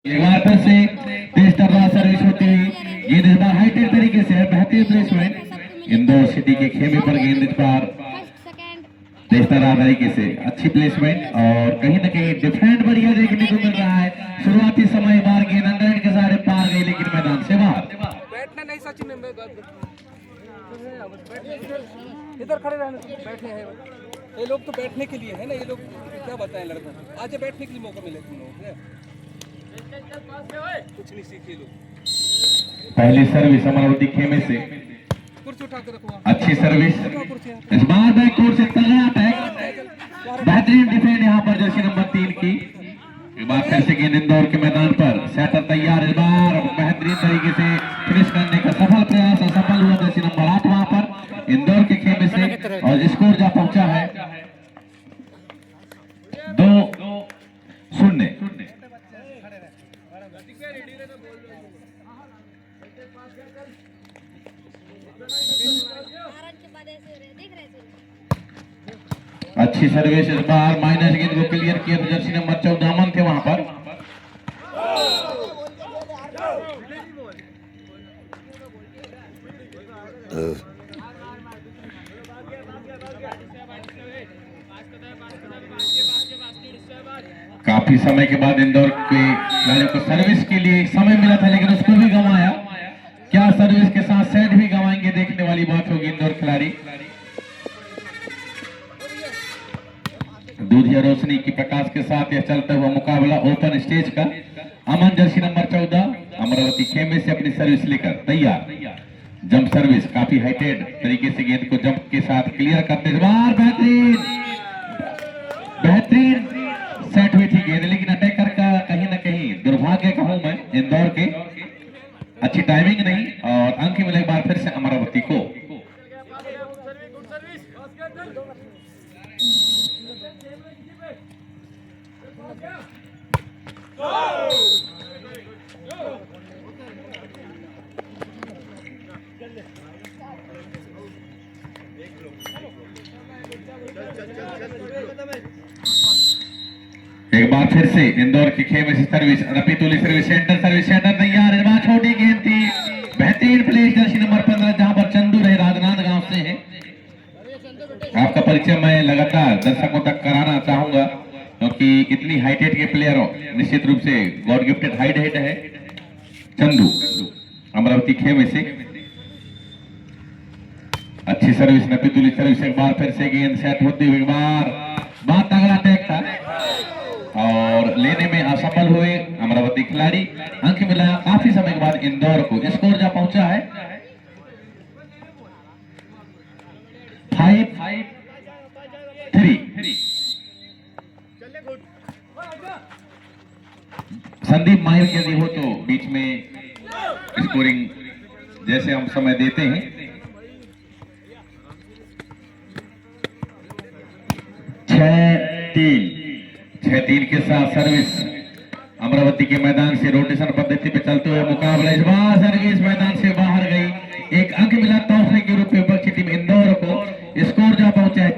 एक बार फिर से तेज तर्रार सर्विस होती हुई गेंद इस बार हाईटेक तरीके से है, बेहतरीन प्लेसमेंट। इंदौर सिटी के खेमे पर गेंद इस बार तेज तर्रार तरीके से अच्छी प्लेसमेंट और कहीं ना कहीं डिफेंड बढ़िया देखने को मिल रहा है। शुरुआती समय बार गेंद अंडरहैंड के सहारे पार गई लेकिन मैदान से बाहर। बैठना नहीं सचिन में इधर खड़े रहना, बैठने हैं ये लोग तो बैठने के लिए है ना, ये लोग क्या बताएं लड़कों, आज बैठने के लिए मौका मिले तुम लोग कुछ नहीं सीखे लोग। पहली सर्विस अमरावती खेमे से कुर्सी उठा के रखो, अच्छी सर्विस इस बार बैककोर्ट से तगड़ा अटैक, बेहतरीन डिफेंड यहाँ पर जर्सी नंबर 3 की। एक बार फिर से गेंद इंदौर के मैदान पर, सेटर तैयार, इस बार बेहतरीन तरीके से फिनिश करने का सफल प्रयास असफल हुआ जर्सी नंबर 8 वहां पर इंदौर के खेमे से और स्कोर जा पहुंचा है 2-0। अच्छी सर्विस इस बार माइनस गेंद को क्लियर किया तो जर्सी नंबर 14 अमन थे वहां पर। काफी समय के बाद इंदौर के खिलाड़ियों को सर्विस के लिए समय मिला था लेकिन उसको भी गंवाया। क्या सर्विस के साथ सेट भी गंवाएंगे, देखने वाली बात होगी। इंदौर खिलाड़ी दूधिया रोशनी की प्रकाश के साथ यह चलता हुआ मुकाबला ओपन स्टेज का। अमन जर्सी नंबर 14 अमरावती खेमे से अपनी सर्विस लेकर तैयार। जंप सर्विस काफी हाइटेड तरीके से गेंद को जंप के साथ क्लियर करते बार बेहतरीन सेट हुई थी गेंद, लेकिन अटैकर का कहीं ना कहीं दुर्भाग्य कहूं मैं इंदौर के, अच्छी टाइमिंग नहीं और अंक मिले एक बार फिर से अमरावती को। एक बार फिर से इंदौर की खेमे से सर्विस, रपीतुली सर्विस, सेंटर तैयार, इस बार छोटी गेंद थी, बेहतरीन प्लेस जर्सी नंबर 15 जहां पर चंदू रहे राजनांद गांव से है। आपका परिचय मैं लगातार दर्शकों तक कराना चाहूंगा क्योंकि इतनी हाइटेड के प्लेयर निश्चित रूप से गॉड गिफ्टेड हाइट है। चंदू अमरावती खेमे से अच्छी सर्विस, नपीतुली सर्विस, एक बार फिर से गेंद सेट होती हुई, बात तगड़ा अटैक था और लेने में असफल हुए अमरावती खिलाड़ी। अंक मिला काफी समय के बाद इंदौर को, स्कोर जा पहुंचा है 5-3। संदीप माहिर यदि हो तो बीच में स्कोरिंग जैसे हम समय देते हैं। 6-3 के साथ सर्विस अमरावती के मैदान से रोटेशन पद्धति पे चलते हुए मुकाबला, इस बार सर्विस मैदान से बाहर गई। एक अंक मिला तोहफे के रूप में विपक्षी टीम इंदौर को। स्कोर जा पहुंचा है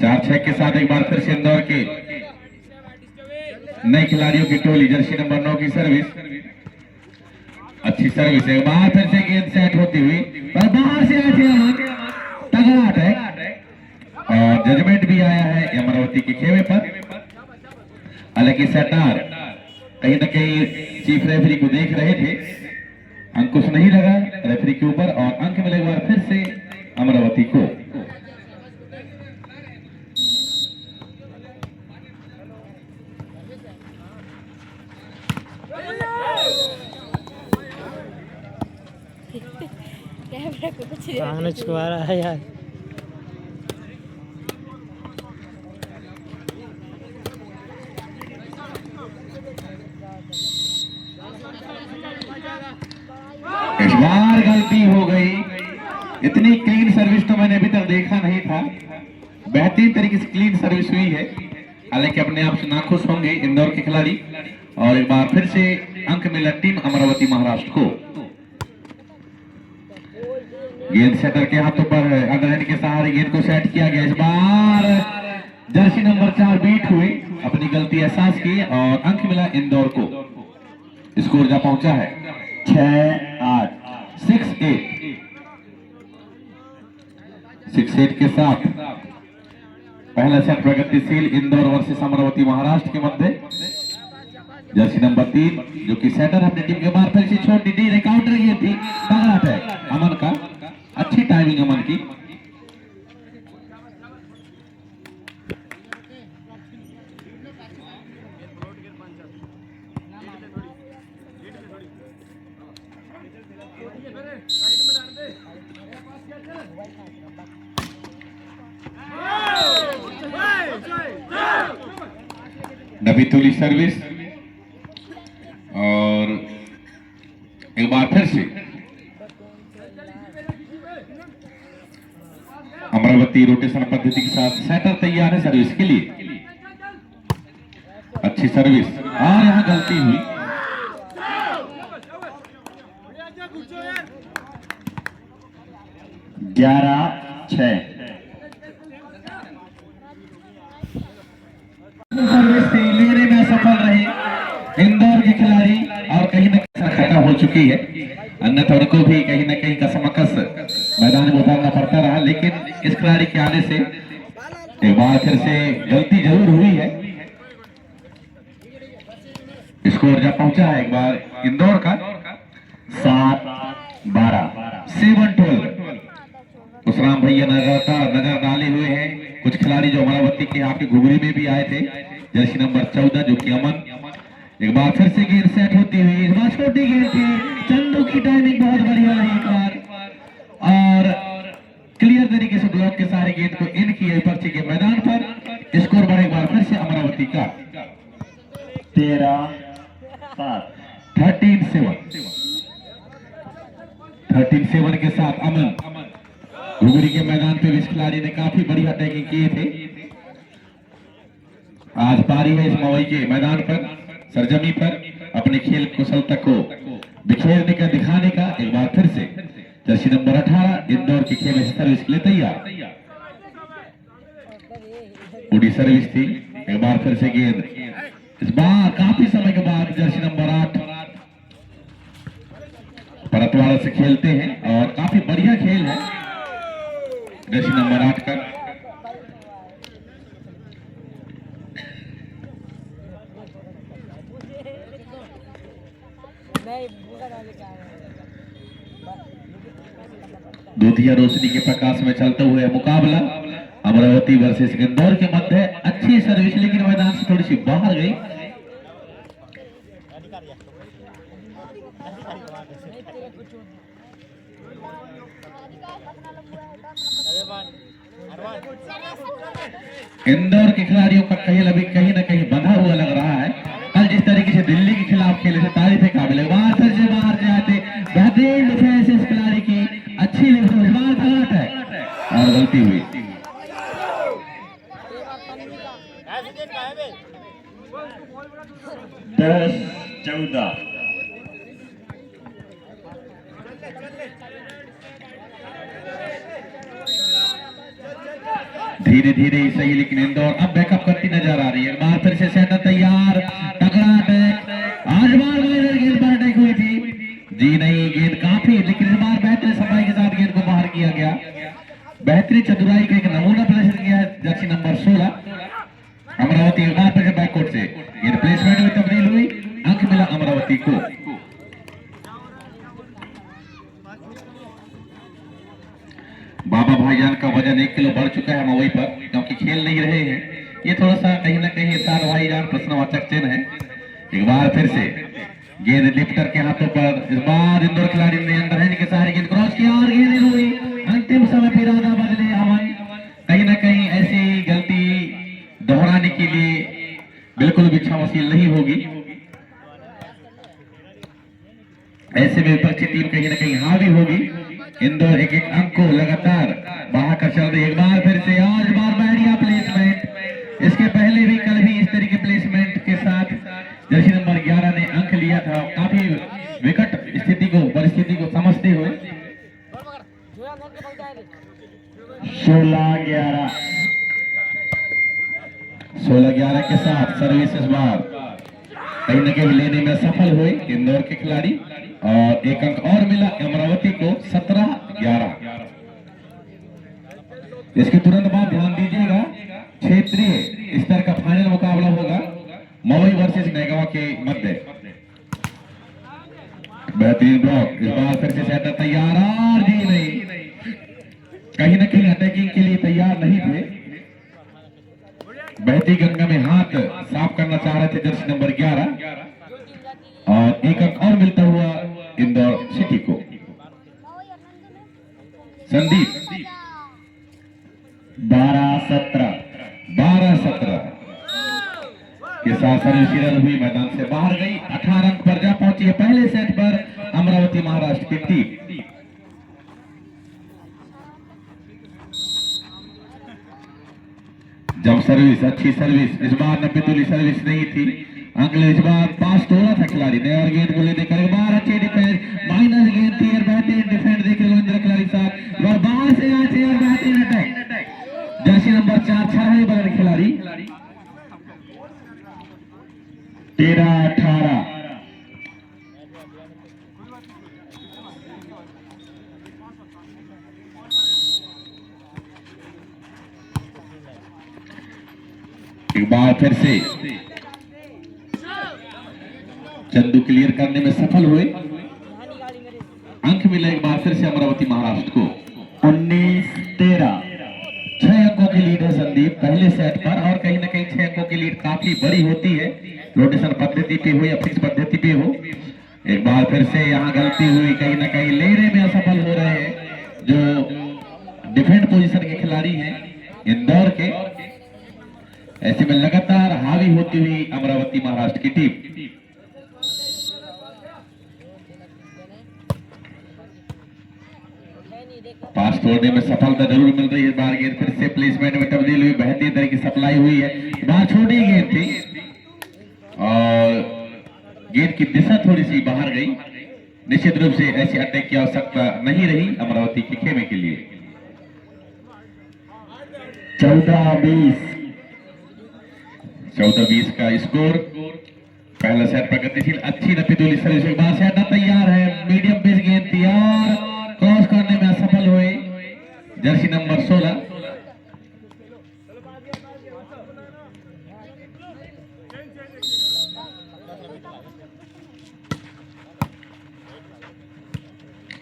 4-6 के साथ एक बार फिर से इंदौर के नए खिलाड़ियों की टोली, जर्सी नंबर 9 की सर्विस, अच्छी सर्विस, एक बार फिर से गेंद सेट होती हुई पर बाहर से तगड़ा अटैक और जजमेंट भी आया है अमरावती के खेमे पर। हालांकि सेटार कहीं ना कहीं चीफ रेफरी को देख रहे थे, अंकुश नहीं लगा रेफरी के ऊपर और अंक मिले एक बार फिर से अमरावती को। सामने छुआ रहा है यार। इस बार गलती हो गई, इतनी क्लीन सर्विस तो मैंने अभी तक देखा नहीं था। बेहतरीन तरीके से क्लीन सर्विस हुई है, हालांकि अपने आप से नाखुश होंगे इंदौर के खिलाड़ी। और एक बार फिर से अंक मिला टीम अमरावती महाराष्ट्र को। गेंद सेटर के हाथों पर अंडरहैंड के सहारे गेंद को सेट किया गया। इस बार जर्सी नंबर 4 बीट हुई, अपनी गलती एहसास की और अंक मिला इंदौर को। स्कोर जा पहुंचा है 6-8, 6-8 के साथ पहला सेट प्रगतिशील इंदौर वर्सेस अमरावती महाराष्ट्र के मध्य। जर्सी नंबर 3 जो कि सेटर अपनी टीम के बाहर फिर से छोड़ दी, काउंटर ये थी, तगड़ा अटैक अमन का, अच्छी टाइमिंग अमन की। नबीतुली सर्विस और एक बार फिर से अमरावती रोटेशन पद्धति के साथ सेटर तैयार है सर्विस के लिए। अच्छी सर्विस और यहां गलती हुई। सर्विस लेने में असफल रहे इंदौर के खिलाड़ी और कहीं न कहीं खत्म हो चुकी है, अन्यथा उनको भी कहीं न कहीं कसमकस मैदान में उतारना पड़ता रहा। लेकिन इस खिलाड़ी के आने से एक बार फिर से गलती जरूर हुई है। स्कोर जब पहुंचा है एक बार इंदौर का 7-12, 7-12। उसराम भैया नजर डाले हुए हैं कुछ खिलाड़ी जो अमरावती के आपके घुघरी में भी आए थे। जर्सी नंबर 14 जो कि अमन, एक बार फिर से गेंद सेट होती हुई, इस बार छोटी गेंद थी, चंदू की टाइमिंग बहुत बढ़िया रही एक बार और क्लियर तरीके से ब्लॉक के सारे गेंद को इन किए पर्ची के मैदान पर। स्कोर बढ़ा एक बार फिर से अमरावती का 13-7, 13-7 के साथ अमन घुघरी के मैदान पे इस खिलाड़ी ने काफी बढ़िया अटैकिंग किए थे। आज पारी है इस मवई के मैदान पर, सरजमी पर अपने खेल कुशलता को बिखेरने का, दिखाने का। एक बार फिर से जर्सी नंबर 18 इंदौर की खेल सर्विस के लिए तैयार। बड़ी सर्विस थी, एक बार फिर से गेंद इस बार काफी समय के बाद जर्सी नंबर 8 परतवाड़ा से खेलते हैं और काफी बढ़िया खेल है जर्सी नंबर 8 का। दूधिया रोशनी के प्रकाश में चलते हुए मुकाबला अमरावती वर्सेस इंदौर के मध्य। अच्छी सर्विस लेकिन मैदान से थोड़ी सी बाहर गई। इंदौर के खिलाड़ियों का खेल अभी कहीं ना कहीं बंधा हुआ लग रहा है। कल जिस तरीके से दिल्ली के खिलाफ खेले थे, तारीफ है काबिल। बाहर से बाहर जाते, बेहतरीन डिफेंस इस खिलाड़ी की, अच्छी गलत है और गलती हुई। दस 14। धीरे धीरे ही सही, लेकिन इंदौर अब बैकअप करती नजर आ रही है। बार फिर से सेटर तैयार, तगड़ा अटैक। आज बार गेंद पर अटैक हुई थी, जी नहीं, गेंद काफी, लेकिन इस बार बेहतरीन सफाई के साथ गेंद को बाहर किया गया। बेहतरीन चतुराई का एक नमूना प्रदर्शन किया है जर्सी नंबर 16 अमरावती। एक बार फिर बैककोर्ट से गेंद प्लेसमेंट में तब्दील हुई, अंक मिला अमरावती को। बाबा भाईजान का वजन 1 किलो बढ़ चुका है मवई पर, क्योंकि खेल नहीं रहे हैं। ये थोड़ा सा कहीं ना कहीं सार भाईजान प्रश्नवाचक चिन्ह है। एक बार फिर से गेंद लिफ्टर के हाथों पर, इस बार इंदौर खिलाड़ी ने अंडरहैंड के सहारे गेंद क्रॉस किया और गेंद हुई। अंतिम समय पर इरादा बदले अमन, कहीं ना कहीं ऐसी गलती दोहराने के लिए बिल्कुल भी क्षमाशील नहीं होगी। ऐसे में विपक्षी टीम कहीं ना कहीं हावी होगी। इंदौर एक अंक को लगातार बढ़ाकर चल रही है। एक बार फिर से आज बार बढ़िया प्लेसमेंट, इसके पहले भी कल भी इस तरीके प्लेसमेंट के साथ जर्सी नंबर 11 ने अंक लिया था। काफी विकट स्थिति को, परिस्थिति को समझते हुए 16-11। 16-11 के साथ सर्विस इस बार कहीं न कहीं लेने में सफल हुए इंदौर के खिलाड़ी और एक अंक और मिला अमरावती को 17-11। इसके तुरंत बाद ध्यान दीजिएगा क्षेत्रीय स्तर का फाइनल मुकाबला होगा मवई वर्सेस नैगांव के मध्य। बेहतरीन ब्लॉक इस बार फिर से सेटर तैयार और जी नहीं, कहीं ना कहीं अटैकिंग के लिए तैयार नहीं थे। बहती गंगा में हाथ साफ करना चाह रहे थे जर्सी नंबर 11 और एक अंक और मिलता हुआ इंदौर सिटी को। संदीप 12-17 के साथ सर्विस रन हुई, मैदान से बाहर गई। 18 अंक पर जा पहुंची है पहले सेट पर अमरावती महाराष्ट्र की टीम। जब सर्विस अच्छी सर्विस इस बार 90 तुली सर्विस नहीं थी, अगले इस बार पास तोड़ा था खिलाड़ी ने और गेंद को लेने कर एक बार अच्छी डिफेंस माइनस गेंद थी और बेहतरीन डिफेंस देखे इंद्र खिलाड़ी साथ और बाहर से आते और बेहतरीन अटैक जर्सी नंबर 4 छाहे बदल खिलाड़ी 13-18 एक बार फिर से चंदू क्लियर करने में सफल हुए, अंक मिला एक बार फिर से अमरावती महाराष्ट्र को 19-13। 6 अंकों की लीड है संदीप पहले सेट पर और कहीं ना कहीं 6 अंकों की लीड काफी बड़ी होती है, रोटेशन पद्धति पे हो या फिक्स पद्धति पे हो। एक बार फिर से यहाँ गलती हुई, कहीं ना कहीं लेने में असफल हो रहे हैं जो डिफेंड पोजीशन के खिलाड़ी हैं इंदौर के। ऐसे में लगातार हावी होती हुई अमरावती महाराष्ट्र की टीम। पास तोड़ने में सफलता जरूर मिल रही है। बार गेंद फिर से प्लेसमेंट में तब्दील हुई, बेहतरीन तरह की सप्लाई हुई है। बार छोटी गेंद थी और गेंद की दिशा थोड़ी सी बाहर गई। निश्चित रूप से ऐसी अटैक की आवश्यकता नहीं रही अमरावती के खेमे के लिए। 14-20 का स्कोर। पहला सेट प्रगतिशील अच्छी नपीतुली सर्विस एक बार सेट तैयार है, मीडियम पेस गेंद थी और क्रॉस करने में असफल हुए जर्सी नंबर 16।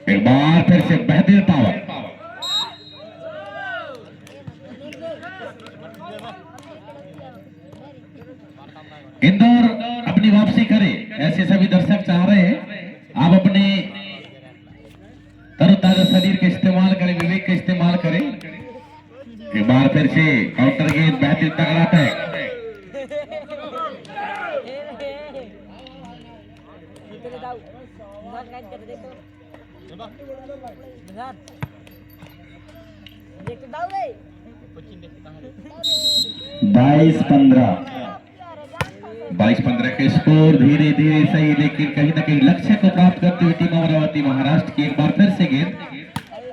एक बार फिर से बेहतरीन पावर इंदौर अपनी वापसी करे, ऐसे सभी दर्शक चाह रहे हैं। आप अपने तरोताजा शरीर का इस्तेमाल करें, विवेक का इस्तेमाल करें। एक बार फिर से काउंटर गेंद, बेहतरीन तगड़ा अटैक। बाईस 22-15 के स्कोर। धीरे धीरे सही, लेकिन कहीं ना कहीं लक्ष्य को प्राप्त करती हुई टीम अमरावती महाराष्ट्र की एक बार फिर से गेंद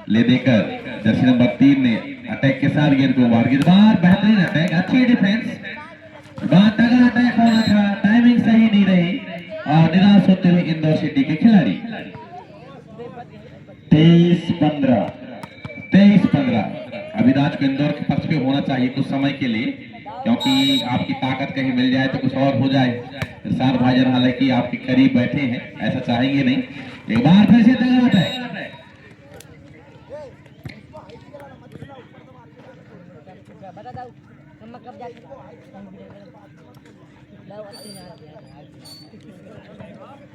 ले देकर जर्सी नंबर 3 ने अटैक के साथ गेंद को बार बेहतरीन अटैक, अच्छी डिफेंस, तगड़ा अटैक होना था, टाइमिंग सही नहीं रही और निराश होते हुए इंदौर सिटी के खिलाड़ी। 23-15 अभिराज को इंदौर के पक्ष पे होना चाहिए कुछ समय के लिए, क्योंकि आपकी ताकत कहीं मिल जाए तो कुछ और हो जाए। इरशाद भाईजान हालांकि आपके करीब बैठे हैं, ऐसा चाहेंगे नहीं। एक बार फिर से तगड़ा अटैक,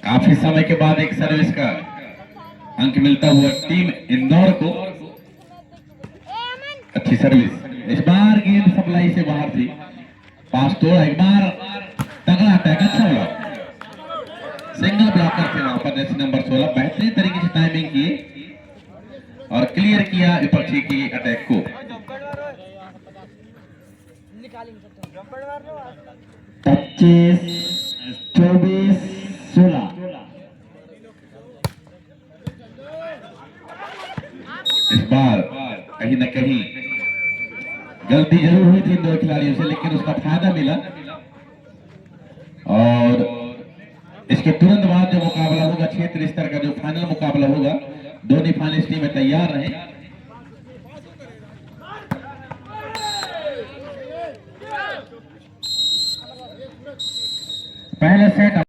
काफी समय के बाद एक सर्विस का अंक मिलता हुआ टीम इंदौर को। अच्छी सर्विस, इस बार गेंद सप्लाई से बाहर थी, पास तोड़ा, एक बार तगड़ा अटैक, अच्छा ब्लॉक, सिंगल ब्लॉकर थे वहां पर जर्सी नंबर 16, बेहतरीन तरीके से टाइमिंग किए और क्लियर किया विपक्षी की अटैक को। 25-24-16 इस बार कहीं न कहीं गलती जरूर हुई थी इन दो खिलाड़ियों से, लेकिन उसका फायदा मिला। और इसके तुरंत बाद जो मुकाबला होगा क्षेत्र स्तर का, जो फाइनल मुकाबला होगा, दोनों फाइनलिस्ट टीमें तैयार रहे। पहले सेट